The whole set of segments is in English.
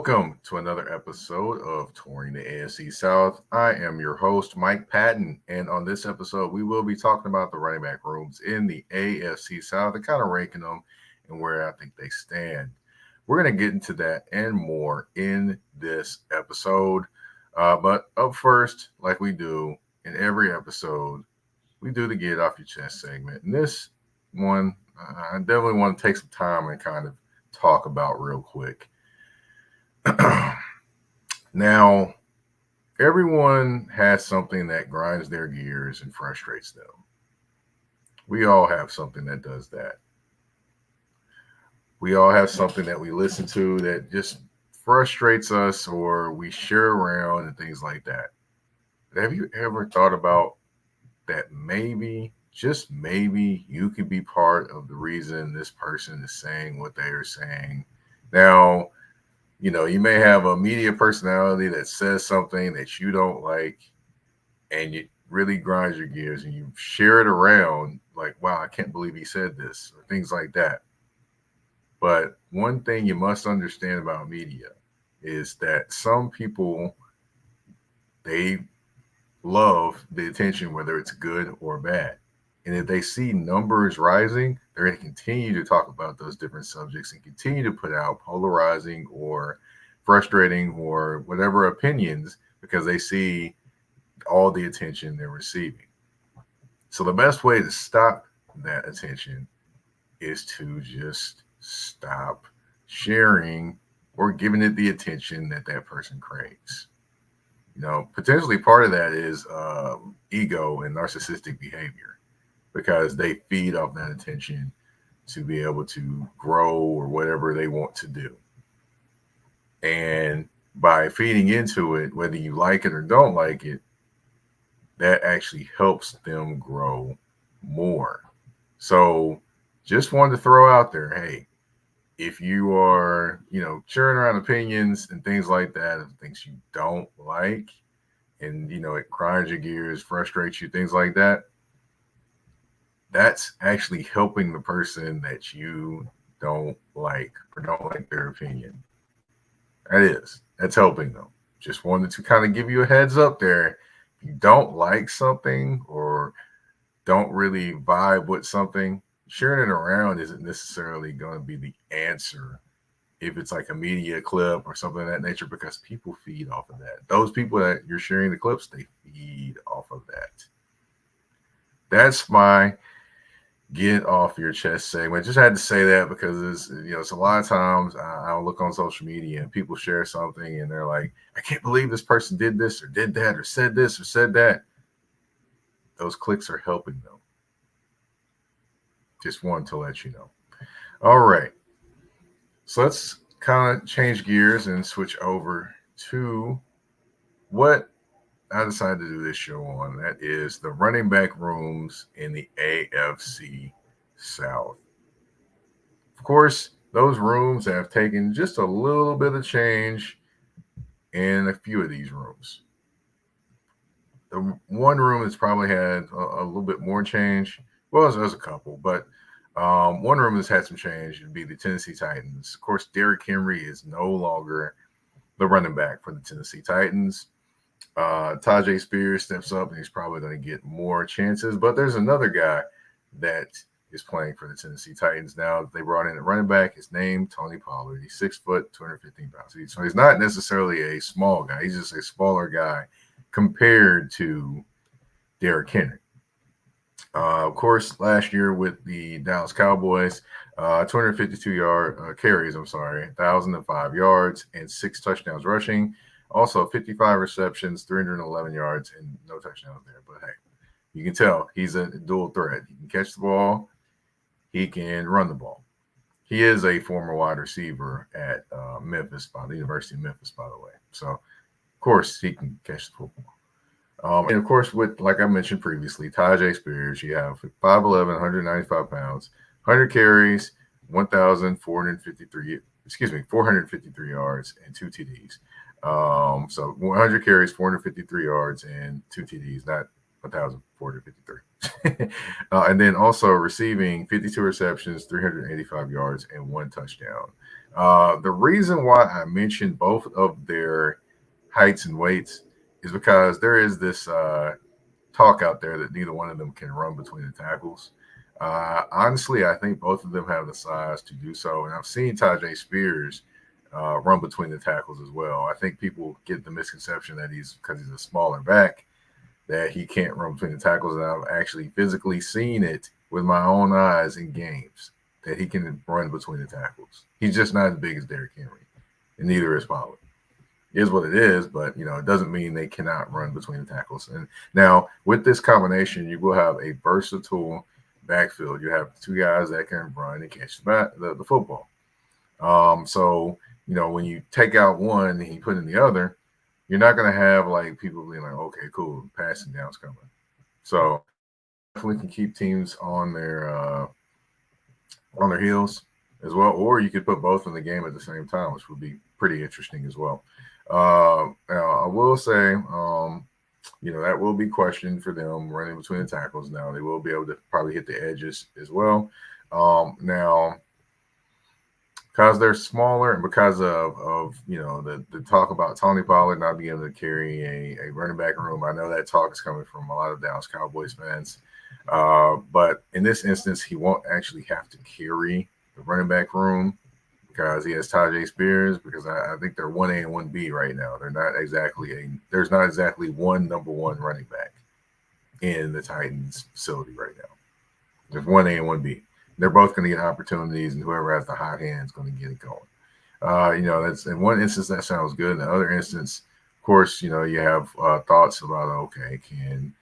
Welcome to another episode of Touring the AFC South. I am your host, Mike Patton, and on this episode, we will be talking about the running back rooms in the AFC South and kind of ranking them and where I think they stand. We're going to get into that and more in this episode. But up first, like we do in every episode, we do the Get It Off Your Chest segment. And this one, I definitely want to take some time and kind of talk about real quick. Now, everyone has something that grinds their gears and frustrates them. We all have something that does that. We all have something that we listen to that just frustrates us or we share around and things like that. But have you ever thought about that maybe, just maybe, you could be part of the reason this person is saying what they are saying? Now, you may have a media personality that says something that you don't like and it really grinds your gears and you share it around like, wow, I can't believe he said this or things like that. But one thing you must understand about media is that some people, they love the attention, whether it's good or bad. And if they see numbers rising, they're going to continue to talk about those different subjects and continue to put out polarizing or frustrating or whatever opinions because they see all the attention they're receiving. So the best way to stop that attention is to just stop sharing or giving it the attention that that person craves. Potentially part of that is ego and narcissistic behavior, because they feed off that attention to be able to grow or whatever they want to do. And by feeding into it, whether you like it or don't like it, that actually helps them grow more. So just wanted to throw out there, hey, if you are, sharing around opinions and things like that, and things you don't like, and, it grinds your gears, frustrates you, things like that, that's actually helping the person that you don't like or don't like their opinion. That's helping them. Just wanted to kind of give you a heads up there. If you don't like something or don't really vibe with something, sharing it around isn't necessarily going to be the answer if it's like a media clip or something of that nature, because people feed off of that. Those people that you're sharing the clips, they feed off of that. That's my Get Off Your Chest segment. Just had to say that because it's a lot of times I'll look on social media and people share something and they're like, I can't believe this person did this or did that or said this or said that. Those clicks are helping them. Just wanted to let you know. All right. So let's kind of change gears and switch over to what I decided to do this show on. That is the running back rooms in the AFC South. Of course, those rooms have taken just a little bit of change in a few of these rooms. The one room has probably had a little bit more change. Well, there's a couple, but one room has had some change. It'd be the Tennessee Titans. Of course, Derrick Henry is no longer the running back for the Tennessee Titans. Tajay Spears steps up and he's probably going to get more chances. But there's another guy that is playing for the Tennessee Titans now. They brought in a running back. His name, Tony Pollard. He's 6 foot, 215 pounds. So he's not necessarily a small guy. He's just a smaller guy compared to Derrick Henry. Of course, last year with the Dallas Cowboys, 252 carries, 1,005 yards and 6 touchdowns rushing. Also, 55 receptions, 311 yards, and no touchdowns there. But hey, you can tell he's a dual threat. He can catch the ball. He can run the ball. He is a former wide receiver at Memphis, by the University of Memphis, by the way. So, of course, he can catch the football. And, of course, with, like I mentioned previously, Tajay Spears, you have 5'11", 195 pounds, 100 carries, 453 yards, and 2 TDs. So 100 carries, 453 yards, and 2 TDs, not 1,453. And then also receiving 52 receptions, 385 yards, and 1 touchdown. The reason why I mentioned both of their heights and weights is because there is this talk out there that neither one of them can run between the tackles. Honestly, I think both of them have the size to do so, and I've seen Tajay Spears run between the tackles as well. I think people get the misconception that because he's a smaller back that he can't run between the tackles, and I've actually physically seen it with my own eyes in games that he can run between the tackles. He's just not as big as Derrick Henry, and neither is Pollard. It is what it is, but it doesn't mean they cannot run between the tackles. And now with this combination, you will have a versatile backfield. You have two guys that can run and catch the football. So when you take out one and you put in the other, you're not going to have like people being like, okay, cool, passing down's coming. So definitely can keep teams on their heels as well, or you could put both in the game at the same time, which would be pretty interesting as well. Now I will say, that will be questioned for them running between the tackles. Now they will be able to probably hit the edges as well. Now, because they're smaller and because of the talk about Tony Pollard not being able to carry a running back room, I know that talk is coming from a lot of Dallas Cowboys fans. But in this instance, he won't actually have to carry the running back room because he has Tajay Spears, because I think they're 1A and 1B right now. There's not exactly one number one running back in the Titans facility right now. There's 1A and 1B. They're both going to get opportunities, and whoever has the hot hand is going to get it going. That's in one instance that sounds good. In the other instance, of course, you have thoughts about, okay, can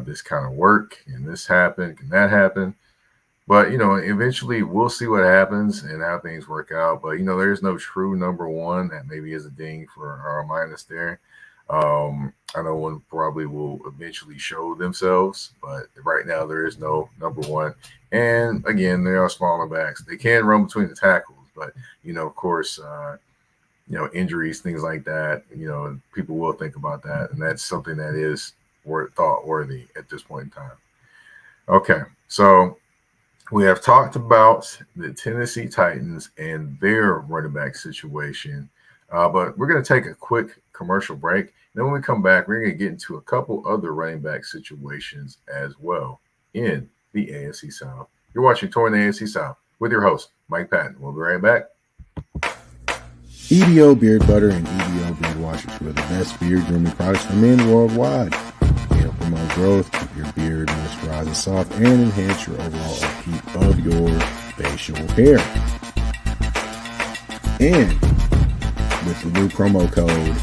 this kind of work? Can this happen? Can that happen? But, eventually we'll see what happens and how things work out. But, there's no true number one. That maybe is a ding for our minus there. I know one probably will eventually show themselves, but right now there is no number one. And again, they are smaller backs. They can run between the tackles, but, of course, injuries, things like that, people will think about that. And that's something that is thought worthy at this point in time. Okay, so we have talked about the Tennessee Titans and their running back situation, but we're going to take a quick commercial break. Then when we come back, we're going to get into a couple other running back situations as well in the AFC South. You're watching Touring the AFC South with your host, Mike Patton. We'll be right back. EBO Beard Butter and EBO Beard Wash are two of the best beard grooming products for men worldwide. They help promote growth, keep your beard moisturized and soft, and enhance your overall upkeep of your facial hair. And with the new promo code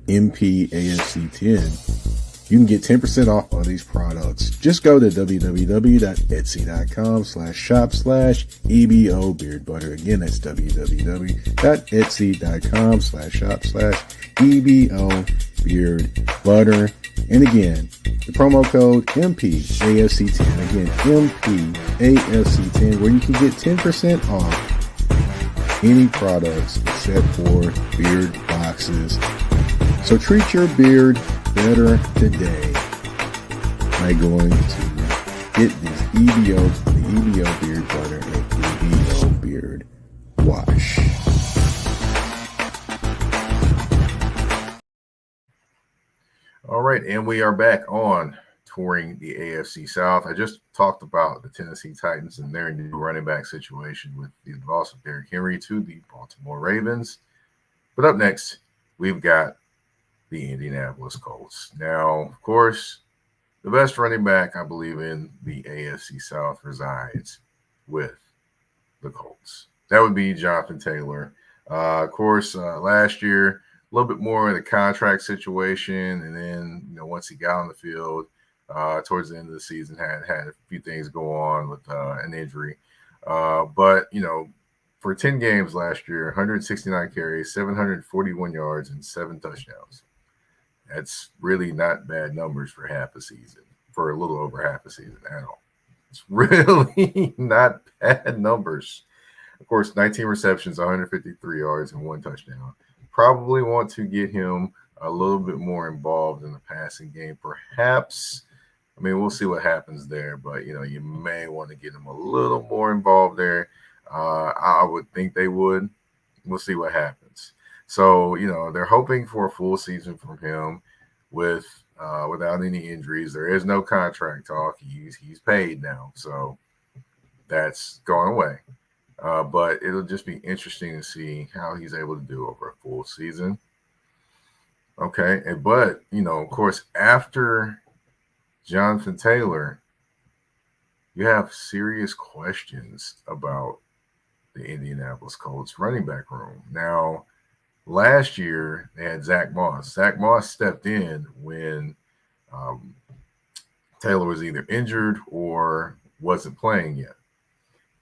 MPAFC10, you can get 10% off on these products. Just go to www.etsy.com/shop/EBO Beard Butter. Again, that's www.etsy.com/shop/EBO Beard Butter. And again, the promo code MPAFC10. Again, MPAFC10, where you can get 10% off any products except for beard boxes. So treat your beard better today by going to get this the EBO Beard Butter and EBO Beard Wash. All right, and we are back on Touring the AFC South. I just talked about the Tennessee Titans and their new running back situation with the loss of Derrick Henry to the Baltimore Ravens. But up next, we've got the Indianapolis Colts. Now, of course, the best running back, I believe, in the AFC South resides with the Colts. That would be Jonathan Taylor. Of course, last year, a little bit more of the contract situation, and then, once he got on the field, towards the end of the season, had a few things go on with an injury. But, for 10 games last year, 169 carries, 741 yards, and 7 touchdowns. That's really not bad numbers for half a season, for a little over half a season at all. It's really not bad numbers. Of course, 19 receptions, 153 yards, and 1 touchdown. Probably want to get him a little bit more involved in the passing game, perhaps. We'll see what happens there, but, you may want to get him a little more involved there. I would think they would. We'll see what happens. So, they're hoping for a full season from him without any injuries. There is no contract talk. He's paid now, so that's going away. But it'll just be interesting to see how he's able to do over a full season. Okay, but of course, after Jonathan Taylor, you have serious questions about the Indianapolis Colts running back room. Now, last year they had Zach Moss. Zach Moss stepped in when Taylor was either injured or wasn't playing yet.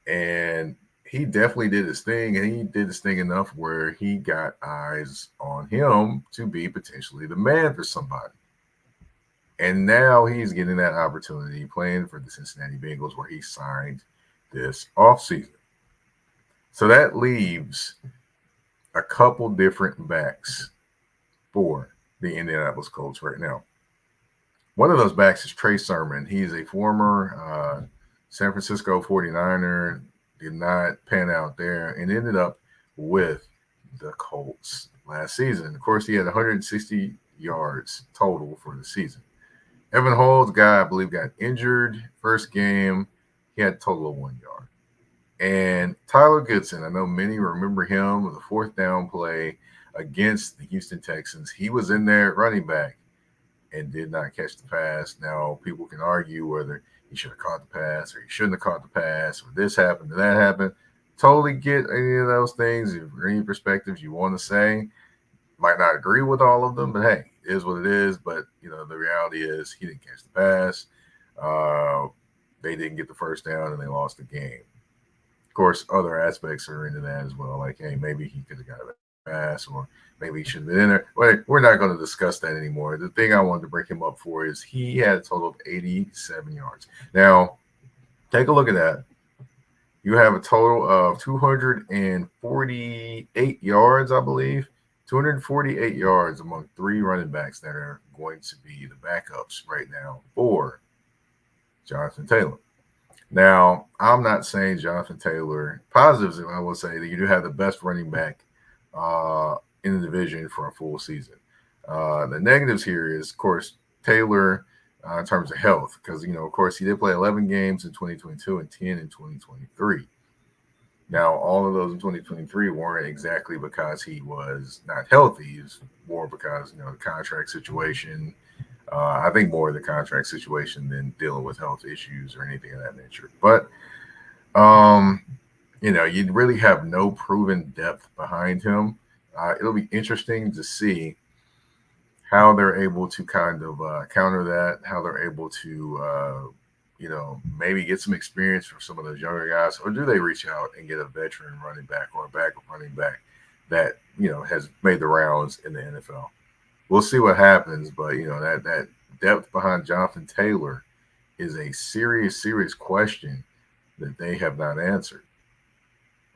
And he definitely did his thing, and he did his thing enough where he got eyes on him to be potentially the man for somebody. And now he's getting that opportunity playing for the Cincinnati Bengals where he signed this offseason. So that leaves a couple different backs for the Indianapolis Colts right now. One of those backs is Trey Sermon. He's a former San Francisco 49er, did not pan out there, and ended up with the Colts last season. Of course, he had 160 yards total for the season. Evan Hull, the guy I believe got injured first game. He had a total of 1 yard. And Tyler Goodson, I know many remember him with the fourth down play against the Houston Texans. He was in there at running back and did not catch the pass. Now, people can argue whether he should have caught the pass or he shouldn't have caught the pass or this happened or that happened. Totally get any of those things. If any perspectives you want to say, might not agree with all of them, but hey, it is what it is. But, the reality is he didn't catch the pass. They didn't get the first down and they lost the game. Of course, other aspects are into that as well. Like, hey, maybe he could have got a pass or maybe he should have been in there. But we're not going to discuss that anymore. The thing I wanted to bring him up for is he had a total of 87 yards. Now, take a look at that. You have a total of 248 yards, I believe. 248 yards among three running backs that are going to be the backups right now for Jonathan Taylor. Now, I'm not saying Jonathan Taylor, positives, I will say that you do have the best running back in the division for a full season. The negatives here is, of course, Taylor in terms of health, because, of course, he did play 11 games in 2022 and 10 in 2023. Now, all of those in 2023 weren't exactly because he was not healthy. It was more because, the contract situation. I think more of the contract situation than dealing with health issues or anything of that nature. But, you really have no proven depth behind him. It'll be interesting to see how they're able to kind of counter that, how they're able to, maybe get some experience from some of those younger guys, or do they reach out and get a veteran running back or a backup running back that, has made the rounds in the NFL? We'll see what happens, but that depth behind Jonathan Taylor is a serious, serious question that they have not answered.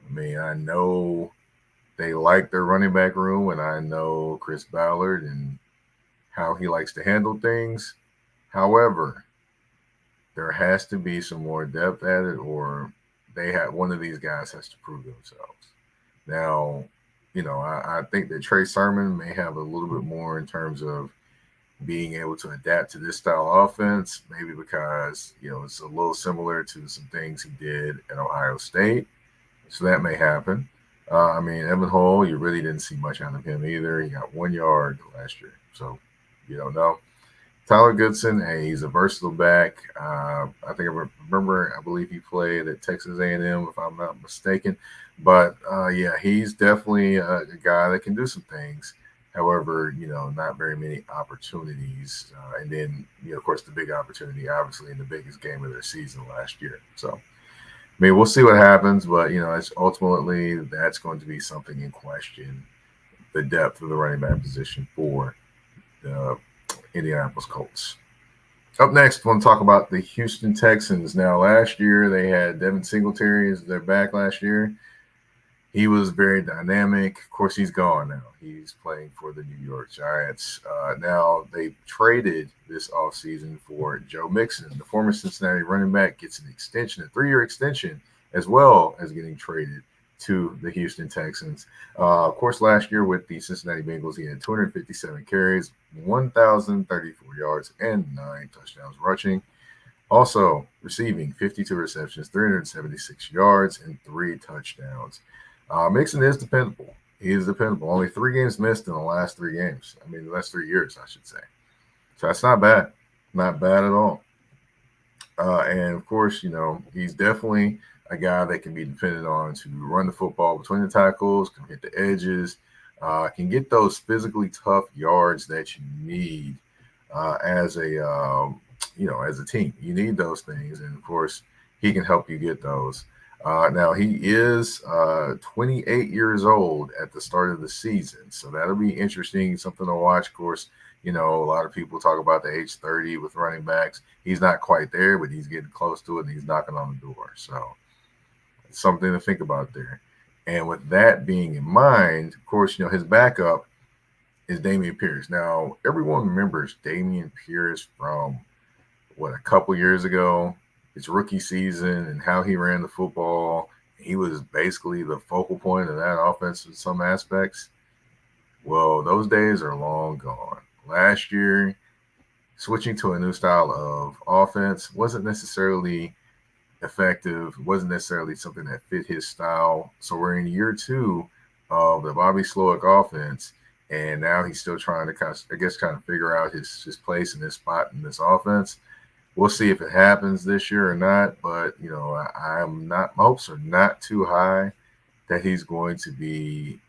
I mean, I know they like their running back room, and I know Chris Ballard and how he likes to handle things. However, there has to be some more depth at it, or one of these guys has to prove themselves. Now, I think that Trey Sermon may have a little bit more in terms of being able to adapt to this style of offense, maybe because, it's a little similar to some things he did at Ohio State. So that may happen. Evan Hull, you really didn't see much out of him either. He got 1 yard last year. So you don't know. Tyler Goodson, hey, he's a versatile back. I believe he played at Texas A&M, if I'm not mistaken. But, he's definitely a guy that can do some things. However, not very many opportunities. And then, of course, the big opportunity, obviously, in the biggest game of their season last year. So, we'll see what happens. But, it's ultimately that's going to be something in question, the depth of the running back position for the Indianapolis Colts. Up next, I want to talk about the Houston Texans. Now, last year, they had Devin Singletary as their back last year. He was very dynamic. Of course, he's gone now. He's playing for the New York Giants. Now, they traded this offseason for Joe Mixon. The former Cincinnati running back gets an extension, a 3-year extension as well as getting traded to the Houston Texans. Of course, last year with the Cincinnati Bengals, he had 257 carries, 1,034 yards, and 9 touchdowns rushing. Also receiving 52 receptions, 376 yards, and 3 touchdowns. Mixon is dependable. He is dependable. Only 3 games missed in the last 3 games. I mean, the last 3 years, I should say. So that's not bad. Not bad at all. And, of course, he's definitely a guy that can be depended on to run the football between the tackles, can hit the edges, can get those physically tough yards that you need as a team. You need those things. And, of course, he can help you get those. Now, he is 28 years old at the start of the season, so that'll be interesting, something to watch. Of course, a lot of people talk about the age 30 with running backs. He's not quite there, but he's getting close to it, and he's knocking on the door. So it's something to think about there. And with that being in mind, of course, his backup is Dameon Pierce. Now, everyone remembers Dameon Pierce from, a couple years ago, his rookie season and how he ran the football. He was basically the focal point of that offense in some aspects. Well, those days are long gone. Last year, switching to a new style of offense wasn't necessarily effective, wasn't necessarily something that fit his style. So we're in year 2 of the Bobby Slowick offense, and now he's still trying to kind of figure out his place and his spot in this offense. We'll see if it happens this year or not, but my hopes are not too high that he's going to be,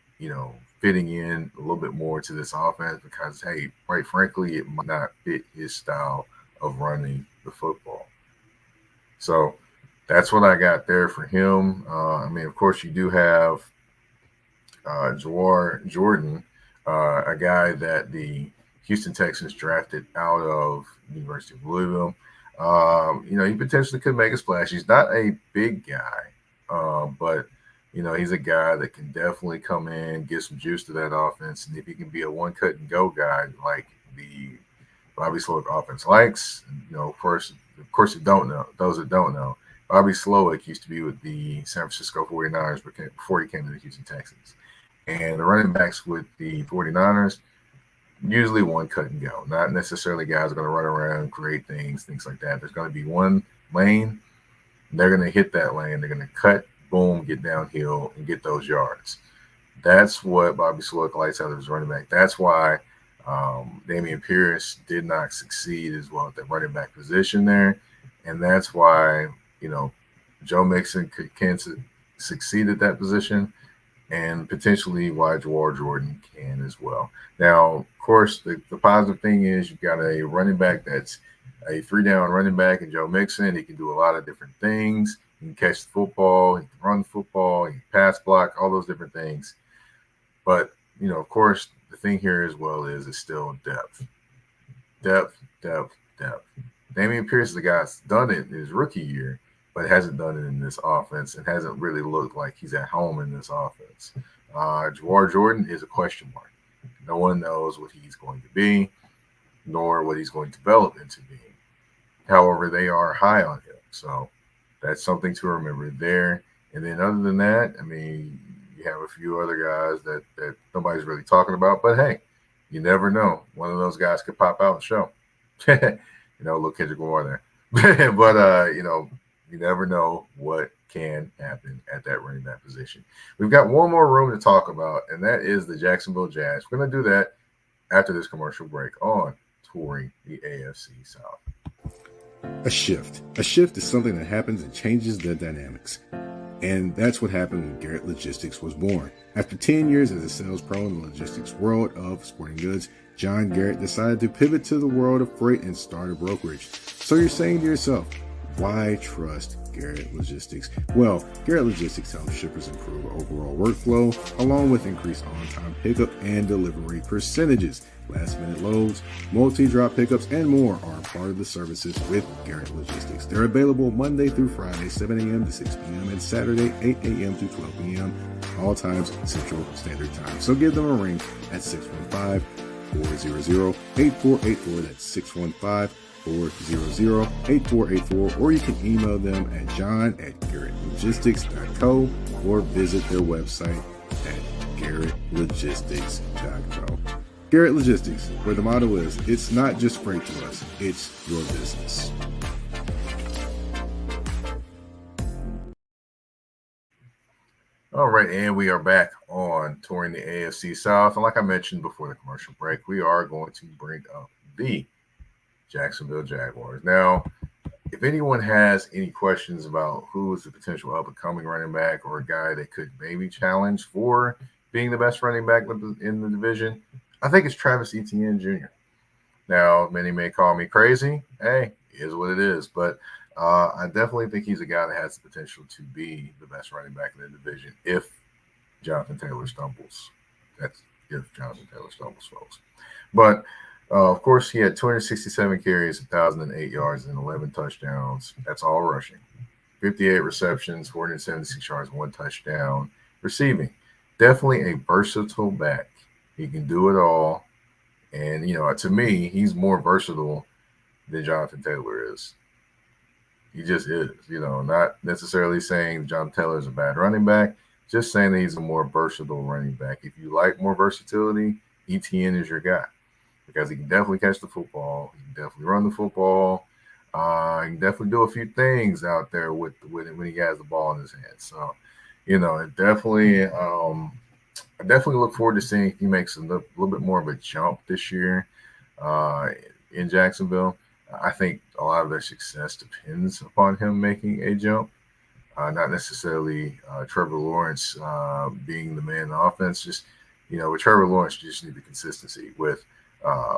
fitting in a little bit more to this offense because, hey, quite frankly, it might not fit his style of running the football. So that's what I got there for him. Of course, you do have Jawar Jordan, a guy that the Houston Texans drafted out of the University of Louisville. He potentially could make a splash. He's not a big guy, but he's a guy that can definitely come in, get some juice to that offense, and if he can be a one cut and go guy like the Bobby Slowick offense likes, of course, those that don't know, Bobby Slowick used to be with the San Francisco 49ers before he came to the Houston Texans, and the running backs with the 49ers. Usually one cut and go, not necessarily guys are going to run around, create things like that. There's going to be one lane. They're going to hit that lane. They're going to cut, boom, get downhill, and get those yards. That's what Bobby Slowick likes out of his running back. That's why Dameon Pierce did not succeed as well at that running back position there. And that's why, Joe Mixon can succeed at that position, and potentially why Jawar Jordan can as well. Now, of course, the positive thing is you've got a running back that's a 3-down running back in Joe Mixon. He can do a lot of different things. He can catch the football, he can run the football, he can pass block, all those different things. But, of course, the thing here as well is it's still depth. Depth. Dameon Pierce is a guy that's done it in his rookie year, but hasn't done it in this offense and hasn't really looked like he's at home in this offense. Jawar Jordan is a question mark. No one knows what he's going to be, nor what he's going to develop into being. However, they are high on him. So that's something to remember there. And then other than that, you have a few other guys that nobody's really talking about. But, hey, you never know. One of those guys could pop out and show. Little Kendrick Lamar there. But, you never know what can happen at that running back position. We've got one more room to talk about, and that is the Jacksonville Jags. We're going to do that after this commercial break on Touring the AFC South. A shift. A shift is something that happens and changes the dynamics. And that's what happened when Garrett Logistics was born. After 10 years as a sales pro in the logistics world of sporting goods, John Garrett decided to pivot to the world of freight and start a brokerage. So you're saying to yourself, why trust Garrett Logistics? Well, Garrett Logistics helps shippers improve overall workflow, along with increased on-time pickup and delivery percentages. Last-minute loads, multi-drop pickups, and more are part of the services with Garrett Logistics. They're available Monday through Friday, 7 a.m. to 6 p.m., and Saturday, 8 a.m. to 12 p.m., all times Central Standard Time. So give them a ring at 615-400-8484. That's 844-800-8484, or you can email them at john@garrettlogistics.co or visit their website at garrettlogistics.co. Garrett Logistics, where the motto is, it's not just freight to us, it's your business. All right, and we are back on touring the AFC South. And like I mentioned before the commercial break, we are going to bring up the Jacksonville Jaguars. Now, if anyone has any questions about who is the potential up-and-coming running back or a guy that could maybe challenge for being the best running back in the division, I think it's Travis Etienne Jr. Now, many may call me crazy. Hey, it is what it is. But I definitely think he's a guy that has the potential to be the best running back in the division if Jonathan Taylor stumbles. That's if Jonathan Taylor stumbles, folks. But, of course, he had 267 carries, 1,008 yards, and 11 touchdowns. That's all rushing. 58 receptions, 476 yards, 1 touchdown. Receiving. Definitely a versatile back. He can do it all. And, to me, he's more versatile than Jonathan Taylor is. He just is, not necessarily saying Jonathan Taylor is a bad running back, just saying that he's a more versatile running back. If you like more versatility, Etienne is your guy because he can definitely catch the football. He can definitely run the football. He can definitely do a few things out there with when he has the ball in his hands. So, it definitely I definitely look forward to seeing if he makes a little bit more of a jump this year in Jacksonville. I think a lot of their success depends upon him making a jump, not necessarily Trevor Lawrence being the man in the offense. Just, with Trevor Lawrence, you just need the consistency. With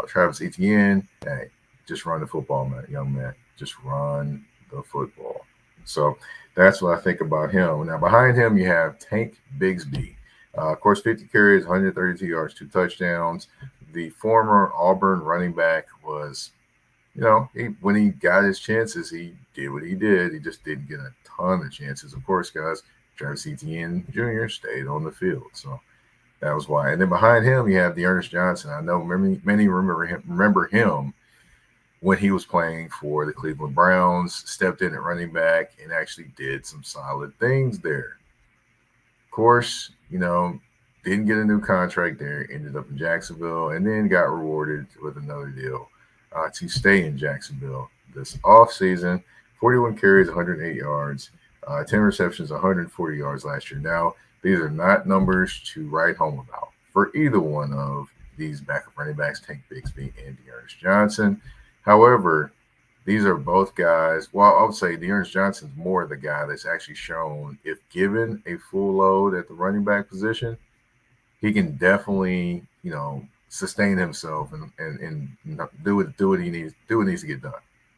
Travis Etienne, hey, just run the football, man, young man. Just run the football. So that's what I think about him. Now, behind him, you have Tank Bigsby. Of course, 50 carries, 132 yards, 2 touchdowns. The former Auburn running back was, when he got his chances, he did what he did. He just didn't get a ton of chances. Of course, guys, Travis Etienne Jr. stayed on the field. So that was why. And then behind him, you have Dearness Johnson. I know many remember him when he was playing for the Cleveland Browns, stepped in at running back and actually did some solid things there. Of course, didn't get a new contract there, ended up in Jacksonville, and then got rewarded with another deal to stay in Jacksonville this offseason. 41 carries, 108 yards, 10 receptions, 140 yards last year. Now, these are not numbers to write home about for either one of these backup running backs, Tank Bigsby and Dearness Johnson. However, these are both guys. Well, I would say Dearness Johnson's more the guy that's actually shown, if given a full load at the running back position, he can definitely, sustain himself and do what he needs to get done.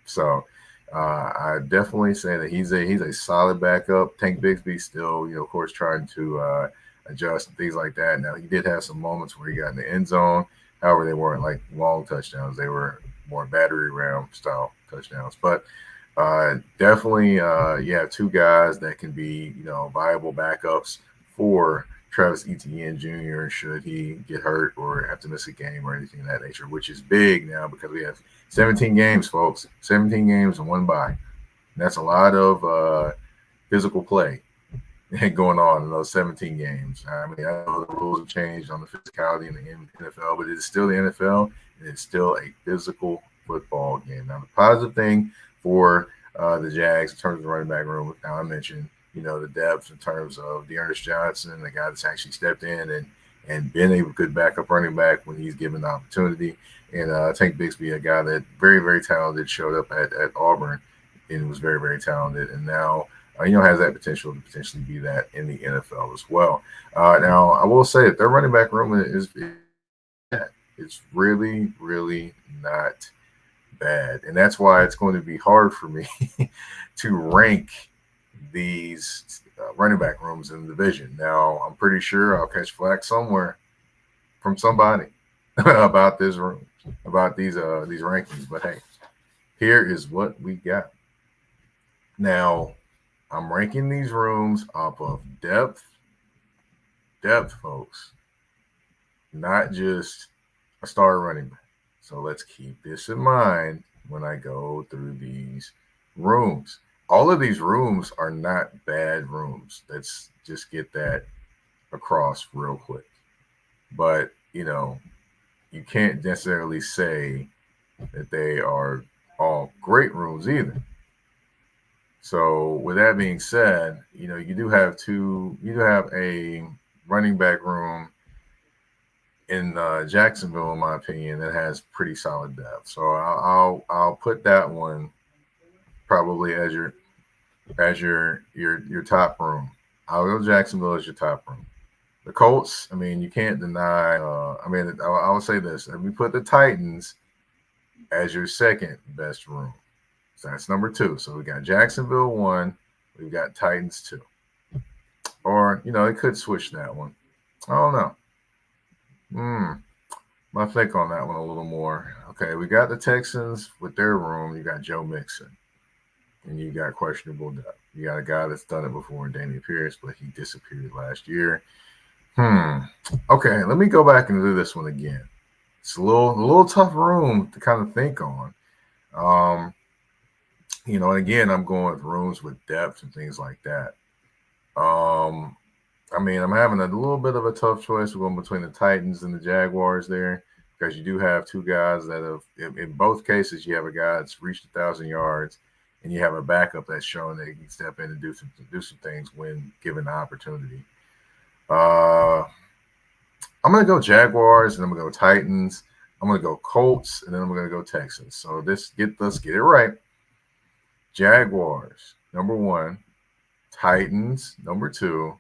So I definitely say that he's a solid backup. Tank Bigsby still, of course, trying to adjust and things like that. Now, he did have some moments where he got in the end zone. However, they weren't like long touchdowns. They were more battery ram style touchdowns. But definitely, you have two guys that can be, viable backups for Travis Etienne Jr. should he get hurt or have to miss a game or anything of that nature, which is big now because we have 17 games, folks. 17 games and 1 bye. And that's a lot of physical play going on in those 17 games. I mean, I know the rules have changed on the physicality in the NFL, but it is still the NFL, and it's still a physical football game. Now, the positive thing for the Jags in terms of the running back room, now I mentioned, the depth in terms of Dearness Johnson, the guy that's actually stepped in and been a good backup running back when he's given the opportunity. And Tank Bigsby, a guy that very, very talented, showed up at Auburn and was very, very talented. And now, has that potential to potentially be that in the NFL as well. Now, I will say that their running back room is it's really, really not bad. And that's why it's going to be hard for me to rank these running back rooms in the division. Now, I'm pretty sure I'll catch flack somewhere from somebody about this room, about these rankings. But hey, here is what we got. Now, I'm ranking these rooms off of depth, folks, not just a star running back. So let's keep this in mind when I go through these rooms. All of these rooms are not bad rooms. Let's just get that across real quick. But, you can't necessarily say that they are all great rooms either. So with that being said, you do have a running back room in Jacksonville, in my opinion, that has pretty solid depth. So I'll put that one probably as your top room. I'll go Jacksonville as your top room. The Colts, I mean, you can't deny. I would say this: if we put the Titans as your second best room, so that's number 2. So we got Jacksonville 1, we've got Titans 2, or they could switch that one. I don't know. I think on that one a little more. Okay, we got the Texans with their room. You got Joe Mixon, and you got questionable depth. You got a guy that's done it before, Damian Pierce, but he disappeared last year. Okay, let me go back and do this one again. It's a little tough room to kind of think on. And again, I'm going with rooms with depth and things like that. I'm having a little bit of a tough choice going between the Titans and the Jaguars there, because you do have two guys that have, in both cases, you have a guy that's reached 1,000 yards, and you have a backup that's shown that he can step in and do some things when given the opportunity. I'm going to go Jaguars, and I'm going to go Titans. I'm going to go Colts, and then I'm going to go Texans. So let's get it right. Jaguars, number 1. Titans, number 2.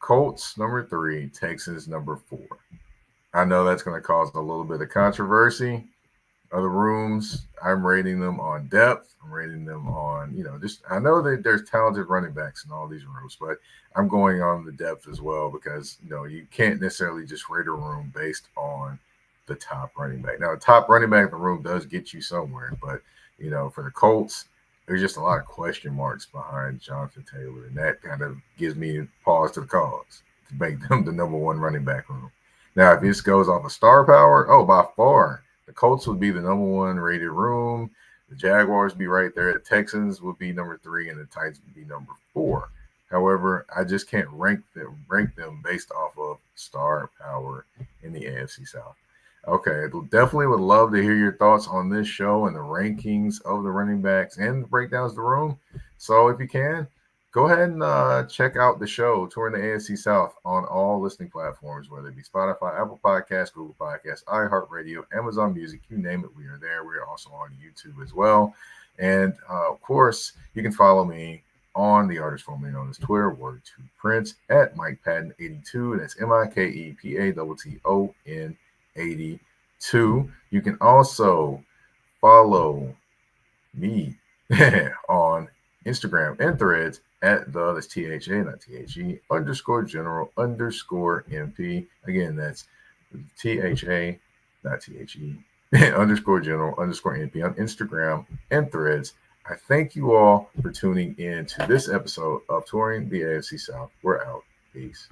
Colts, number 3. Texans, number 4. I know that's going to cause a little bit of controversy. Other rooms, I'm rating them on depth. I'm rating them on, I know that there's talented running backs in all these rooms, but I'm going on the depth as well, because, you can't necessarily just rate a room based on the top running back. Now, the top running back in the room does get you somewhere, but, for the Colts, there's just a lot of question marks behind Jonathan Taylor, and that kind of gives me pause to the cause to make them the number 1 running back room. Now, if this goes off of star power, by far, the Colts would be the number 1 rated room. The Jaguars would be right there. The Texans would be number 3, and the Titans would be number 4. However, I just can't rank them based off of star power in the AFC South. Okay, definitely would love to hear your thoughts on this show and the rankings of the running backs and the breakdowns of the room. So if you can, go ahead and check out the show, Touring the AFC South, on all listening platforms, whether it be Spotify, Apple Podcasts, Google Podcasts, iHeartRadio, Amazon Music, you name it, we are there. We are also on YouTube as well. And, of course, you can follow me on the artist formerly known as Twitter, Word to Prince, at Mike Patton 82. That's MikePatton 82. You can also follow me on Instagram and Threads at that's THA, not THE, _general_MP. Again, that's THA, not THE, _general_MP on Instagram and Threads. I thank you all for tuning in to this episode of Touring the AFC South. We're out. Peace.